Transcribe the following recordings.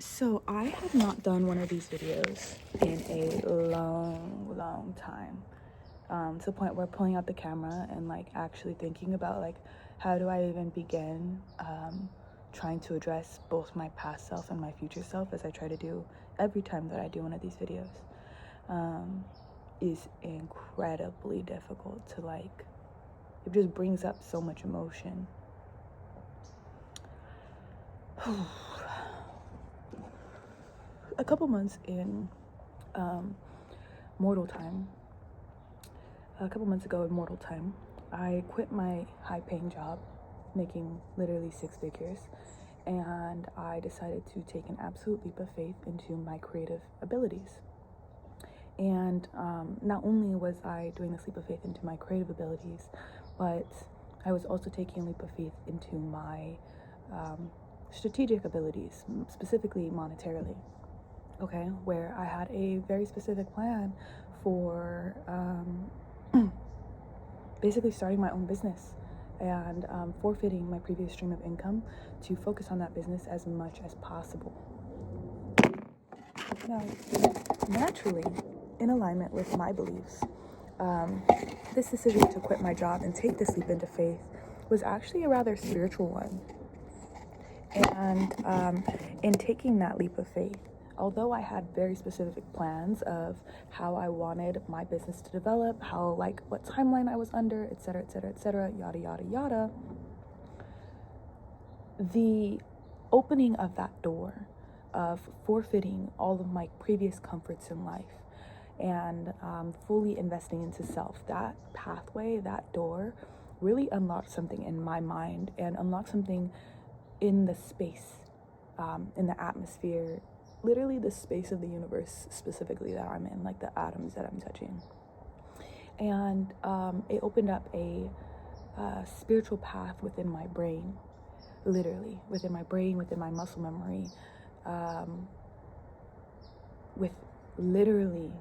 So I have not done one of these videos in a long time. To the point where pulling out the camera and like actually thinking about like how do I even begin trying to address both my past self and my future self, as I try to do every time that I do one of these videos, is incredibly difficult to like. It just brings up so much emotion. A couple months in mortal time, a couple months ago in mortal time, I quit my high-paying job, making literally 6 figures, and I decided to take an absolute leap of faith into my creative abilities. And not only was I doing this leap of faith into my creative abilities, but I was also taking a leap of faith into my strategic abilities, specifically monetarily. Okay, where I had a very specific plan for basically starting my own business and forfeiting my previous stream of income to focus on that business as much as possible. Now, naturally, in alignment with my beliefs, this decision to quit my job and take this leap into faith was actually a rather spiritual one. And in taking that leap of faith, although I had very specific plans of how I wanted my business to develop, how, like, what timeline I was under, etc., yada, yada, yada, the opening of that door of forfeiting all of my previous comforts in life and fully investing into self, that pathway, that door, really unlocked something in my mind and unlocked something in the space, in the atmosphere, literally the space of the universe specifically that I'm in, like the atoms that I'm touching. And it opened up a spiritual path within my brain, literally within my brain, within my muscle memory, with literally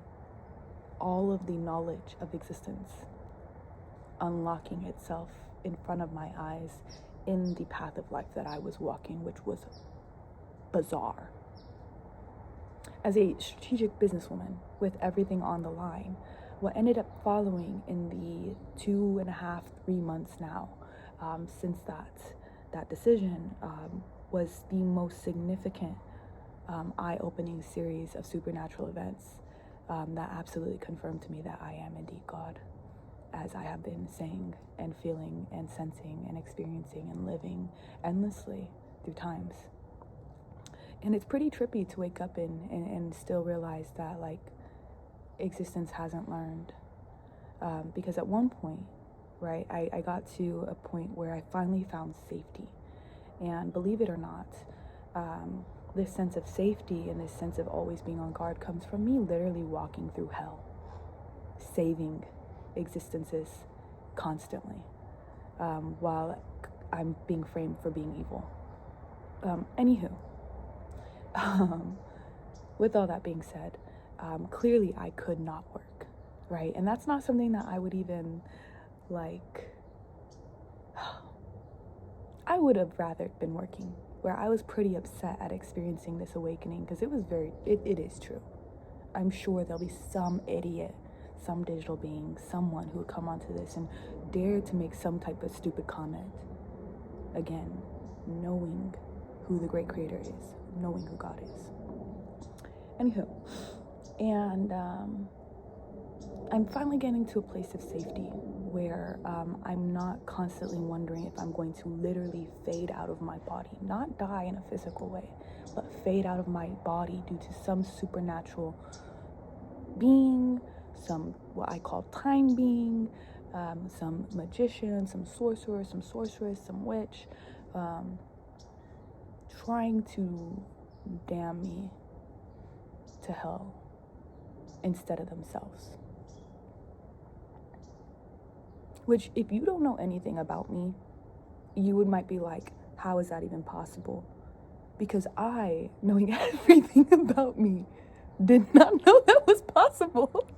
all of the knowledge of existence unlocking itself in front of my eyes in the path of life that I was walking, which was bizarre. As a strategic businesswoman with everything on the line, what ended up following in the 2.5, 3 months now since that decision was the most significant eye-opening series of supernatural events that absolutely confirmed to me that I am indeed God, as I have been saying and feeling and sensing and experiencing and living endlessly through times. And it's pretty trippy to wake up and still realize that, like, existence hasn't learned. Because at one point, right, I got to a point where I finally found safety. And believe it or not, this sense of safety and this sense of always being on guard comes from me literally walking through hell, saving existences constantly, while I'm being framed for being evil. Anywho, with all that being said, clearly I could not work, right? And that's not something that I would even, like, I would have rather been working, where I was pretty upset at experiencing this awakening, because it was it is true. I'm sure there'll be some idiot, some digital being, someone who would come onto this and dare to make some type of stupid comment. Again, knowing who the great creator is, knowing who God is. Anywho, and I'm finally getting to a place of safety where I'm not constantly wondering if I'm going to literally fade out of my body, not die in a physical way, but fade out of my body due to some supernatural being, some what I call time being, some magician, some sorcerer, some sorceress, some witch, trying to damn me to hell instead of themselves. Which, if you don't know anything about me, you might be like, how is that even possible? Because I, knowing everything about me, did not know that was possible.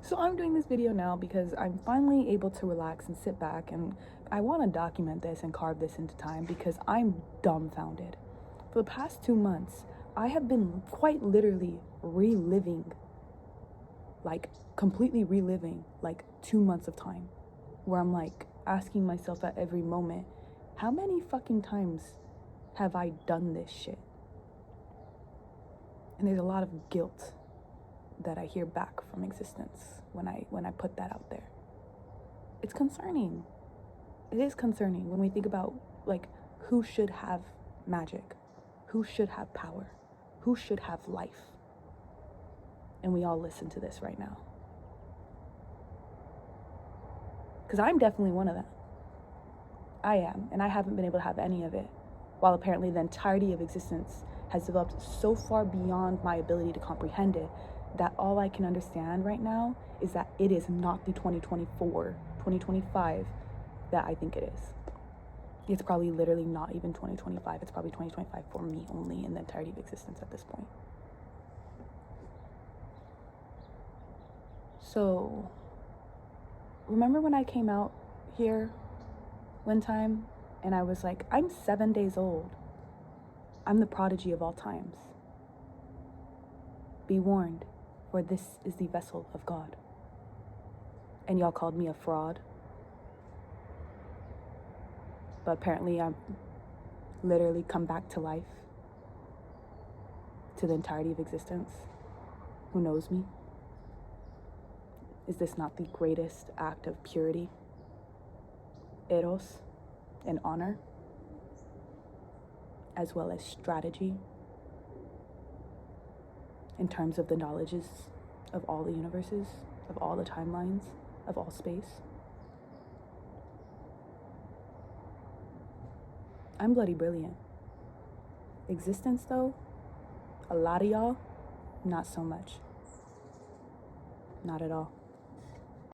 So I'm doing this video now because I'm finally able to relax and sit back, and I want to document this and carve this into time because I'm dumbfounded. For the past 2 months, I have been quite literally reliving, like completely reliving, like 2 months of time, where I'm like asking myself at every moment, how many fucking times have I done this shit? And there's a lot of guilt that I hear back from existence when I put that out there. It's concerning. It is concerning when we think about like who should have magic, who should have power, who should have life. And we all listen to this right now. Because I'm definitely one of them. I am, and I haven't been able to have any of it, while apparently the entirety of existence has developed so far beyond my ability to comprehend it that all I can understand right now is that it is not the 2024, 2025 that I think it is. It's probably literally not even 2025. It's probably 2025 for me only in the entirety of existence at this point. So, remember when I came out here one time and I was like, I'm 7 days old. I'm the prodigy of all times. Be warned, for this is the vessel of God. And y'all called me a fraud. But apparently I'm literally come back to life, to the entirety of existence. Who knows me? Is this not the greatest act of purity, eros, and honor, as well as strategy, in terms of the knowledges of all the universes, of all the timelines, of all space? I'm bloody brilliant. Existence, though, a lot of y'all, not so much. Not at all.